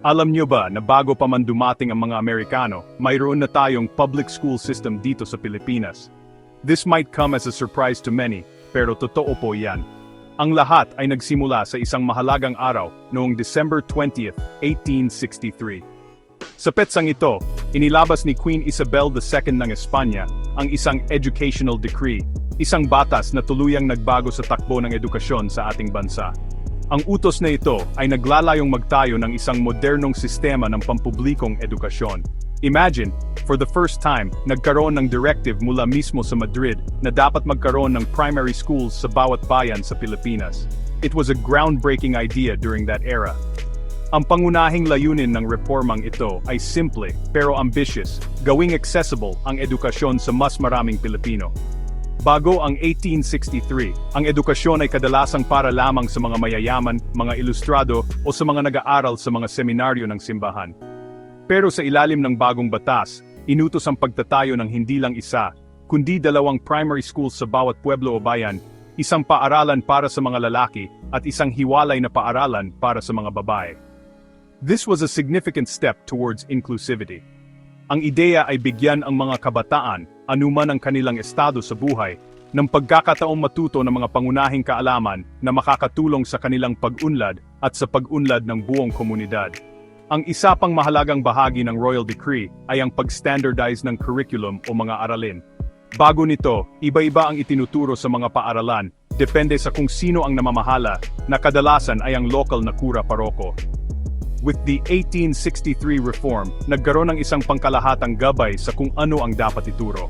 Alam nyo ba na bago pa man dumating ang mga Amerikano, mayroon na tayong public school system dito sa Pilipinas? This might come as a surprise to many, pero totoo po yan. Ang lahat ay nagsimula sa isang mahalagang araw noong December 20th, 1863. Sa petsang ito, inilabas ni Queen Isabel II ng Espanya ang isang educational decree, isang batas na tuluyang nagbago sa takbo ng edukasyon sa ating bansa. Ang utos na ito ay naglalayong magtayo ng isang modernong sistema ng pampublikong edukasyon. Imagine, for the first time, nagkaroon ng directive mula mismo sa Madrid na dapat magkaroon ng primary schools sa bawat bayan sa Pilipinas. It was a groundbreaking idea during that era. Ang pangunahing layunin ng reformang ito ay simple pero ambitious, gawing accessible ang edukasyon sa mas maraming Pilipino. Bago ang 1863, ang edukasyon ay kadalasang para lamang sa mga mayayaman, mga ilustrado o sa mga nag-aaral sa mga seminaryo ng simbahan. Pero sa ilalim ng bagong batas, inutos ang pagtatayo ng hindi lang isa, kundi 2 primary schools sa bawat pueblo o bayan, isang paaralan para sa mga lalaki at isang hiwalay na paaralan para sa mga babae. This was a significant step towards inclusivity. Ang ideya ay bigyan ang mga kabataan, anuman ang kanilang estado sa buhay, ng pagkakataong matuto ng mga pangunahing kaalaman na makakatulong sa kanilang pag-unlad at sa pag-unlad ng buong komunidad. Ang isa pang mahalagang bahagi ng Royal Decree ay ang pag-standardize ng curriculum o mga aralin. Bago nito, iba-iba ang itinuturo sa mga paaralan, depende sa kung sino ang namamahala, na kadalasan ay ang local na kura-paroko. With the 1863 reform, nagkaroon ng isang pangkalahatang gabay sa kung ano ang dapat ituro.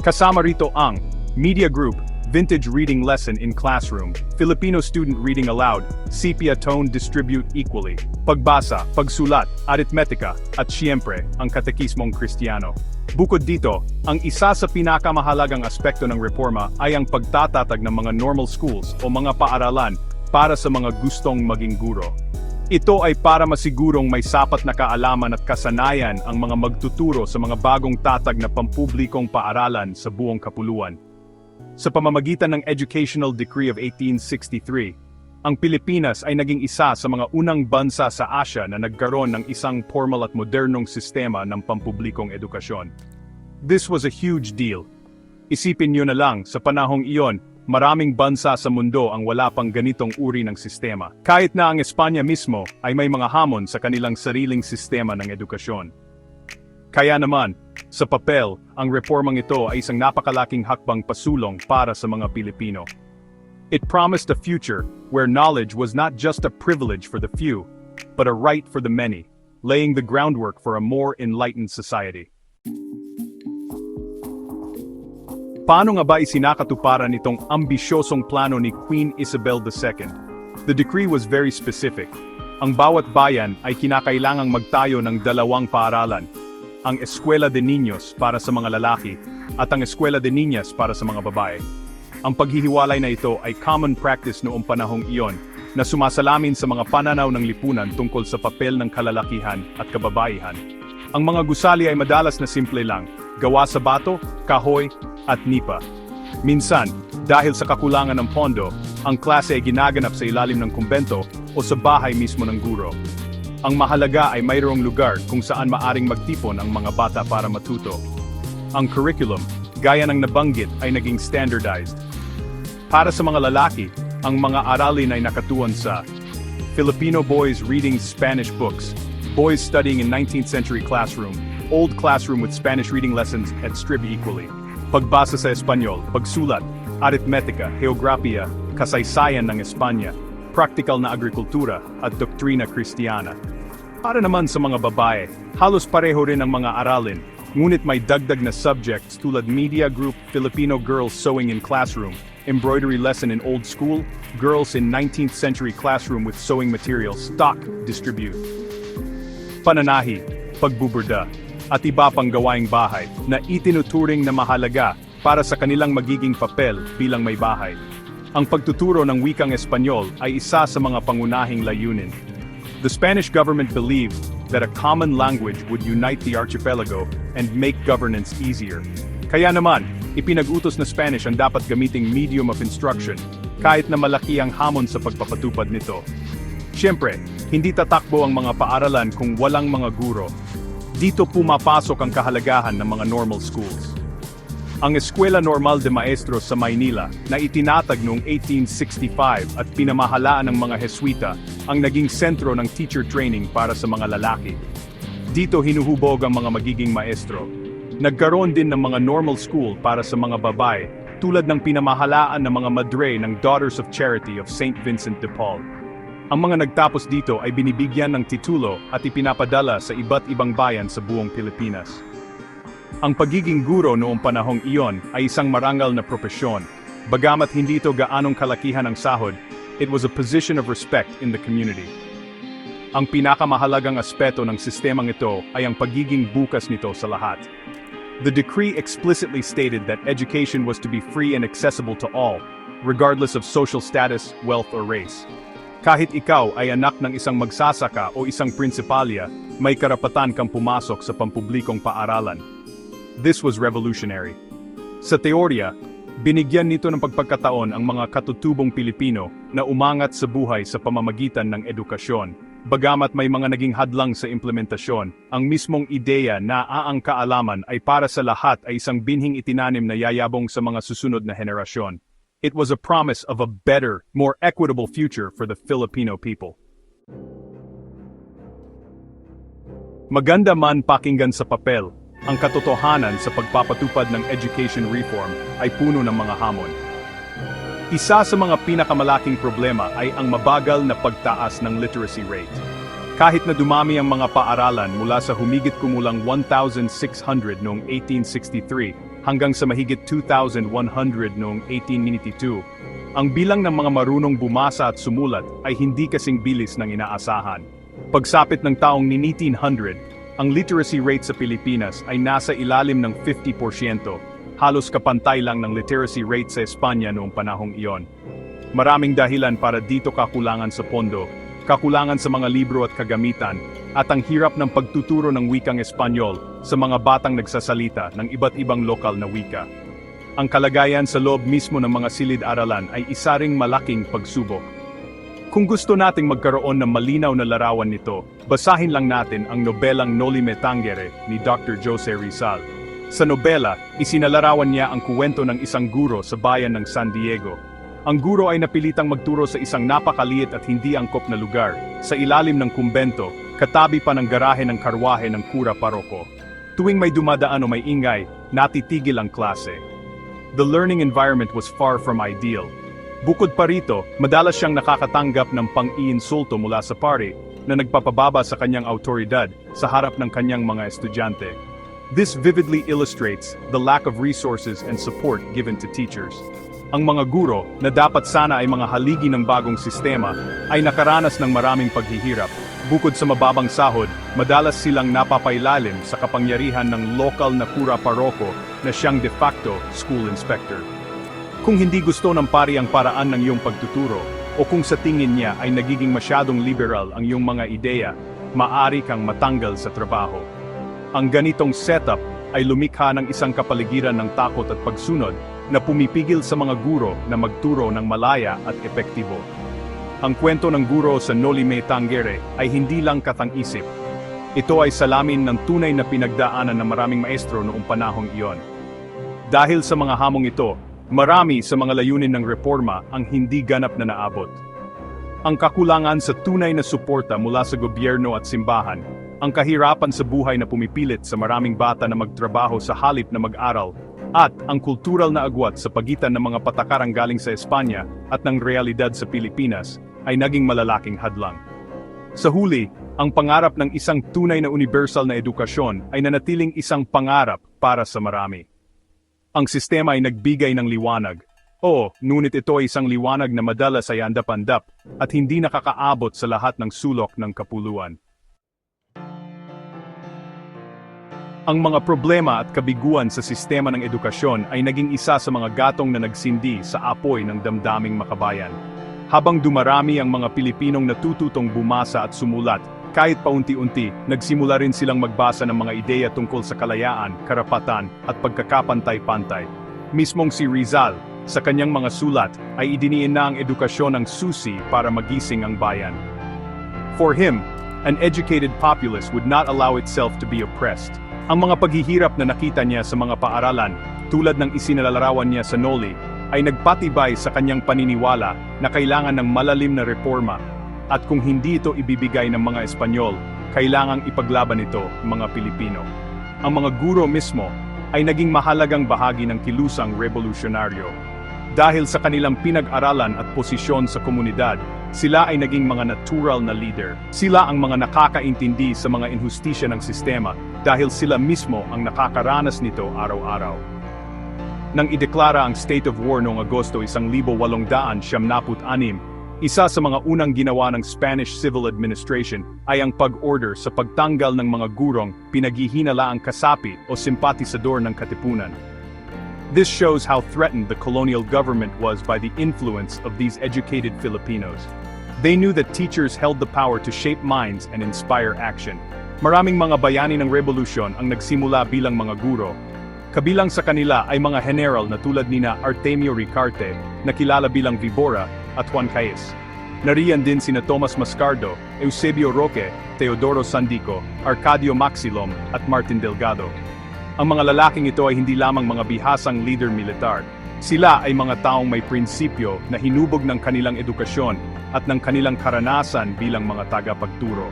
Kasama rito ang Media Group, Vintage Reading Lesson in Classroom, Filipino Student Reading Aloud, Sepia Tone Distribute Equally, Pagbasa, Pagsulat, Aritmetika, at siyempre, ang Katekismong Kristiyano. Bukod dito, ang isa sa pinakamahalagang aspekto ng reforma ay ang pagtatatag ng mga normal schools o mga paaralan para sa mga gustong maging guro. Ito ay para masigurong may sapat na kaalaman at kasanayan ang mga magtuturo sa mga bagong tatag na pampublikong paaralan sa buong kapuluan. Sa pamamagitan ng Educational Decree of 1863, ang Pilipinas ay naging isa sa mga unang bansa sa Asia na nagkaroon ng isang formal at modernong sistema ng pampublikong edukasyon. This was a huge deal. Isipin niyo na lang, sa panahong iyon, maraming bansa sa mundo ang wala pang ganitong uri ng sistema. Kahit na ang Espanya mismo ay may mga hamon sa kanilang sariling sistema ng edukasyon. Kaya naman, sa papel, ang reformang ito ay isang napakalaking hakbang pasulong para sa mga Pilipino. It promised a future where knowledge was not just a privilege for the few, but a right for the many, laying the groundwork for a more enlightened society. Paano nga ba isinakatuparan itong ambisyosong plano ni Queen Isabel II? The decree was very specific. Ang bawat bayan ay kinakailangang magtayo ng 2 paaralan, ang Escuela de Niños para sa mga lalaki at ang Escuela de Niñas para sa mga babae. Ang paghihiwalay na ito ay common practice noong panahong iyon na sumasalamin sa mga pananaw ng lipunan tungkol sa papel ng kalalakihan at kababaihan. Ang mga gusali ay madalas na simple lang, gawa sa bato, kahoy, at nipa. Minsan, dahil sa kakulangan ng pondo, ang klase ay ginaganap sa ilalim ng kumbento o sa bahay mismo ng guro. Ang mahalaga ay mayroong lugar kung saan maaring magtipon ang mga bata para matuto. Ang curriculum, gaya ng nabanggit, ay naging standardized. Para sa mga lalaki, ang mga aralin ay nakatuon sa Filipino boys reading Spanish books, boys studying in 19th century classroom, old classroom with Spanish reading lessons at strib equally. Pagbasa sa Espanyol, pagsulat, aritmetika, geografiya, kasaysayan ng Espanya, praktikal na agrikultura, at doktrina Kristiyana. Para naman sa mga babae, halos pareho rin ang mga aralin, ngunit may dagdag na subjects tulad Media Group, Filipino Girls Sewing in Classroom, Embroidery Lesson in Old School, Girls in 19th Century Classroom with Sewing Materials, Stock, Distribute. Pananahi, pagbuburda, at iba pang gawaing bahay na itinuturing na mahalaga para sa kanilang magiging papel bilang may bahay. Ang pagtuturo ng wikang Espanyol ay isa sa mga pangunahing layunin. The Spanish government believed that a common language would unite the archipelago and make governance easier. Kaya naman, ipinag-utos na Spanish ang dapat gamiting medium of instruction, kahit na malaki ang hamon sa pagpapatupad nito. Siyempre, hindi tatakbo ang mga paaralan kung walang mga guro. Dito pumapasok ang kahalagahan ng mga normal schools. Ang Eskwela Normal de Maestros sa Maynila na itinatag noong 1865 at pinamahalaan ng mga Heswita ang naging sentro ng teacher training para sa mga lalaki. Dito hinuhubog ang mga magiging maestro. Nagkaroon din ng mga normal school para sa mga babae tulad ng pinamahalaan ng mga madre ng Daughters of Charity of St. Vincent de Paul. Ang mga nagtapos dito ay binibigyan ng titulo at ipinapadala sa iba't ibang bayan sa buong Pilipinas. Ang pagiging guro noong panahong iyon ay isang marangal na propesyon. Bagamat hindi ito gaanong kalakihan ang sahod, it was a position of respect in the community. Ang pinakamahalagang aspeto ng sistemang ito ay ang pagiging bukas nito sa lahat. The decree explicitly stated that education was to be free and accessible to all, regardless of social status, wealth or race. Kahit ikaw ay anak ng isang magsasaka o isang prinsipalya, may karapatan kang pumasok sa pampublikong paaralan. This was revolutionary. Sa teorya, binigyan nito ng pagpagkataon ang mga katutubong Pilipino na umangat sa buhay sa pamamagitan ng edukasyon. Bagamat may mga naging hadlang sa implementasyon, ang mismong ideya na ang kaalaman ay para sa lahat ay isang binhing itinanim na yayabong sa mga susunod na henerasyon. It was a promise of a better, more equitable future for the Filipino people. Maganda man pakinggan sa papel, ang katotohanan sa pagpapatupad ng education reform ay puno ng mga hamon. Isa sa mga pinakamalaking problema ay ang mabagal na pagtaas ng literacy rate. Kahit na dumami ang mga paaralan mula sa humigit kumulang 1,600 noong 1863 hanggang sa mahigit 2,100 noong 1892, ang bilang ng mga marunong bumasa at sumulat ay hindi kasing bilis ng inaasahan. Pagsapit ng taong 1900, ang literacy rate sa Pilipinas ay nasa ilalim ng 50%, halos kapantay lang ng literacy rate sa Espanya noong panahong iyon. Maraming dahilan para dito: kakulangan sa pondo, kakulangan sa mga libro at kagamitan, at ang hirap ng pagtuturo ng wikang Espanyol sa mga batang nagsasalita ng iba't ibang lokal na wika. Ang kalagayan sa loob mismo ng mga silid-aralan ay isa ring malaking pagsubok. Kung gusto nating magkaroon ng malinaw na larawan nito, basahin lang natin ang nobelang Noli Me Tangere ni Dr. Jose Rizal. Sa nobela, isinalarawan niya ang kuwento ng isang guro sa bayan ng San Diego. Ang guro ay napilitang magturo sa isang napakaliit at hindi angkop na lugar, sa ilalim ng kumbento, katabi pa ng garahe ng karwahe ng kura paroko. Tuwing may dumadaan o may ingay, natitigil ang klase. The learning environment was far from ideal. Bukod pa rito, madalas siyang nakakatanggap ng pang-iinsulto mula sa pari na nagpapababa sa kanyang autoridad sa harap ng kanyang mga estudyante. This vividly illustrates the lack of resources and support given to teachers. Ang mga guro, na dapat sana ay mga haligi ng bagong sistema, ay nakaranas ng maraming paghihirap. Bukod sa mababang sahod, madalas silang napapailalim sa kapangyarihan ng lokal na kura paroko na siyang de facto school inspector. Kung hindi gusto ng pari ang paraan ng iyong pagtuturo, o kung sa tingin niya ay nagiging masyadong liberal ang iyong mga ideya, maaari kang matanggal sa trabaho. Ang ganitong setup ay lumikha ng isang kapaligiran ng takot at pagsunod na pumipigil sa mga guro na magturo ng malaya at epektibo. Ang kwento ng guro sa Noli Me Tangere ay hindi lang katang-isip. Ito ay salamin ng tunay na pinagdaanan ng maraming maestro noong panahong iyon. Dahil sa mga hamong ito, marami sa mga layunin ng reforma ang hindi ganap na naabot. Ang kakulangan sa tunay na suporta mula sa gobyerno at simbahan, ang kahirapan sa buhay na pumipilit sa maraming bata na magtrabaho sa halip na mag-aral, at ang kultural na agwat sa pagitan ng mga patakarang galing sa Espanya at ng realidad sa Pilipinas ay naging malalaking hadlang. Sa huli, ang pangarap ng isang tunay na universal na edukasyon ay nanatiling isang pangarap para sa marami. Ang sistema ay nagbigay ng liwanag. Ngunit ito ay isang liwanag na madalas ay andap-andap at hindi nakakaabot sa lahat ng sulok ng kapuluan. Ang mga problema at kabiguan sa sistema ng edukasyon ay naging isa sa mga gatong na nagsindi sa apoy ng damdaming makabayan. Habang dumarami ang mga Pilipinong natututong bumasa at sumulat, kahit paunti-unti, nagsimula rin silang magbasa ng mga ideya tungkol sa kalayaan, karapatan, at pagkakapantay-pantay. Mismong si Rizal, sa kanyang mga sulat, ay idiniin na ang edukasyon ang susi para magising ang bayan. For him, an educated populace would not allow itself to be oppressed. Ang mga paghihirap na nakita niya sa mga paaralan, tulad ng isinalalarawan niya sa Noli, ay nagpatibay sa kanyang paniniwala na kailangan ng malalim na reforma, at kung hindi ito ibibigay ng mga Espanyol, kailangang ipaglaban ito ng mga Pilipino. Ang mga guro mismo ay naging mahalagang bahagi ng kilusang revolusyonaryo. Dahil sa kanilang pinag-aralan at posisyon sa komunidad, sila ay naging mga natural na leader. Sila ang mga nakakaintindi sa mga inhustisya ng sistema dahil sila mismo ang nakakaranas nito araw-araw. Nang ideklara ang state of war noong Agosto 1876, isa sa mga unang ginawa ng Spanish Civil Administration ay ang pag-order sa pagtanggal ng mga gurong pinaghihinalaang kasapi o simpatisador ng Katipunan. This shows how threatened the colonial government was by the influence of these educated Filipinos. They knew that teachers held the power to shape minds and inspire action. Maraming mga bayani ng revolusyon ang nagsimula bilang mga guro. Kabilang sa kanila ay mga general na tulad nina Artemio Ricarte, na kilala bilang Vibora, at Juan Cailles. Nariyan din sina Tomas Mascardo, Eusebio Roque, Teodoro Sandico, Arcadio Maxilom, at Martin Delgado. Ang mga lalaking ito ay hindi lamang mga bihasang leader militar. Sila ay mga taong may prinsipyo na hinubog ng kanilang edukasyon at ng kanilang karanasan bilang mga tagapagturo.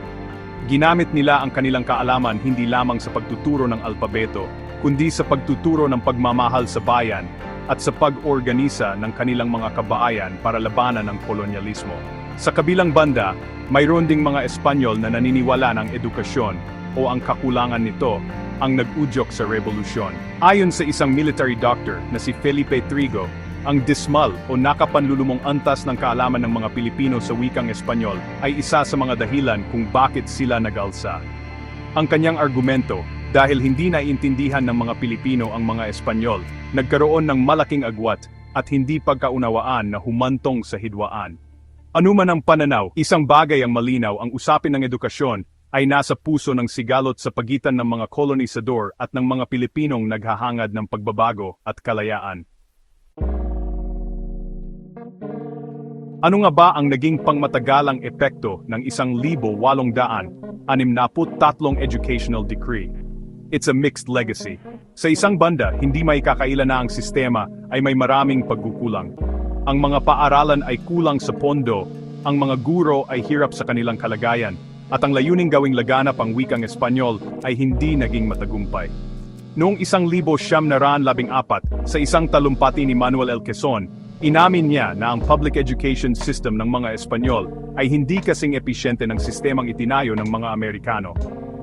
Ginamit nila ang kanilang kaalaman hindi lamang sa pagtuturo ng alpabeto, kundi sa pagtuturo ng pagmamahal sa bayan at sa pag-organisa ng kanilang mga kabahayan para labanan ang kolonyalismo. Sa kabilang banda, mayroon ding mga Espanyol na naniniwala ng edukasyon o ang kakulangan nito ang nag-udyok sa revolusyon. Ayon sa isang military doctor na si Felipe Trigo, ang dismal o nakapanlulumong antas ng kaalaman ng mga Pilipino sa wikang Espanyol ay isa sa mga dahilan kung bakit sila nag-alsa. Ang kanyang argumento, dahil hindi naiintindihan ng mga Pilipino ang mga Espanyol, nagkaroon ng malaking agwat at hindi pagkaunawaan na humantong sa hidwaan. Anuman ang pananaw, isang bagay ang malinaw, ang usapin ng edukasyon ay nasa puso ng sigalot sa pagitan ng mga kolonisador at ng mga Pilipinong naghahangad ng pagbabago at kalayaan. Ano nga ba ang naging pangmatagalang epekto ng 1863 educational decree? It's a mixed legacy. Sa isang banda, hindi may kakaila na ang sistema ay may maraming pagkukulang. Ang mga paaralan ay kulang sa pondo, ang mga guro ay hirap sa kanilang kalagayan, at ang layuning gawing laganap ang wikang Espanyol ay hindi naging matagumpay. Noong 1914, sa isang talumpati ni Manuel L. Quezon, inamin niya na ang public education system ng mga Espanyol ay hindi kasing episyente ng sistemang itinayo ng mga Amerikano.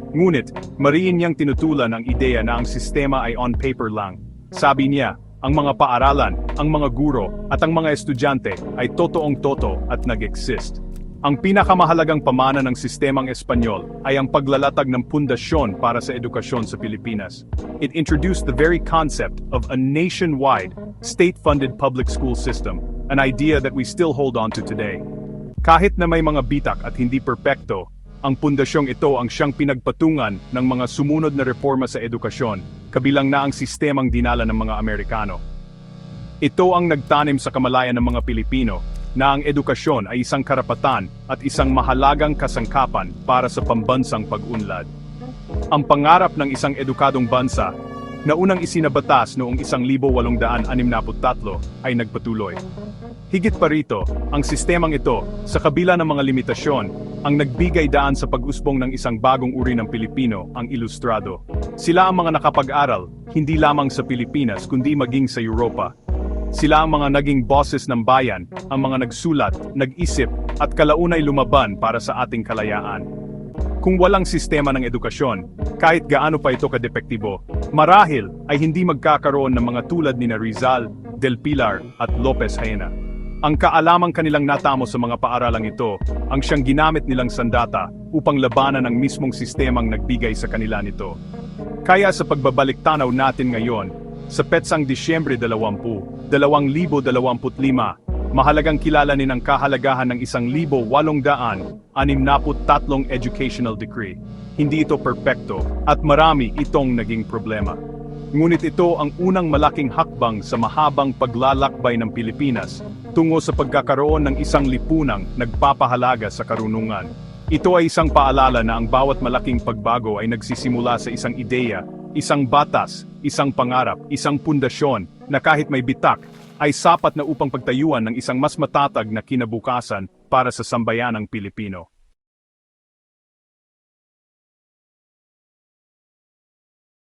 Ngunit, mariin niyang tinutulan ang ideya na ang sistema ay on paper lang. Sabi niya, ang mga paaralan, ang mga guro, at ang mga estudyante ay totoong-toto at nag-exist. Ang pinakamahalagang pamana ng sistemang Espanyol ay ang paglalatag ng pundasyon para sa edukasyon sa Pilipinas. It introduced the very concept of a nationwide, state-funded public school system, an idea that we still hold on to today. Kahit na may mga bitak at hindi perpekto, ang pundasyong ito ang siyang pinagpatungan ng mga sumunod na reforma sa edukasyon, kabilang na ang sistemang dinala ng mga Amerikano. Ito ang nagtanim sa kamalayan ng mga Pilipino, na ang edukasyon ay isang karapatan at isang mahalagang kasangkapan para sa pambansang pag-unlad. Ang pangarap ng isang edukadong bansa, na unang isinabatas noong 1863 ay nagpatuloy. Higit pa rito, ang sistemang ito, sa kabila ng mga limitasyon, ang nagbigay daan sa pag-usbong ng isang bagong uri ng Pilipino, ang ilustrado. Sila ang mga nakapag-aral, hindi lamang sa Pilipinas kundi maging sa Europa. Sila ang mga naging boses ng bayan, ang mga nagsulat, nag-isip, at kalaunay lumaban para sa ating kalayaan. Kung walang sistema ng edukasyon, kahit gaano pa ito kadepektibo, marahil ay hindi magkakaroon ng mga tulad ni Rizal, Del Pilar, at Lopez Haena. Ang kaalamang kanilang natamo sa mga paaralang ito, ang siyang ginamit nilang sandata upang labanan ang mismong sistemang nagbigay sa kanila nito. Kaya sa pagbabalik tanaw natin ngayon, sa petsang Disyembre 2025, mahalagang kilalanin ang kahalagahan ng 1863 educational decree. Hindi ito perpekto, at marami itong naging problema. Ngunit ito ang unang malaking hakbang sa mahabang paglalakbay ng Pilipinas tungo sa pagkakaroon ng isang lipunang nagpapahalaga sa karunungan. Ito ay isang paalala na ang bawat malaking pagbago ay nagsisimula sa isang ideya, isang batas, isang pangarap, isang pundasyon, na kahit may bitak, ay sapat na upang pagtayuan ng isang mas matatag na kinabukasan para sa sambayanang Pilipino.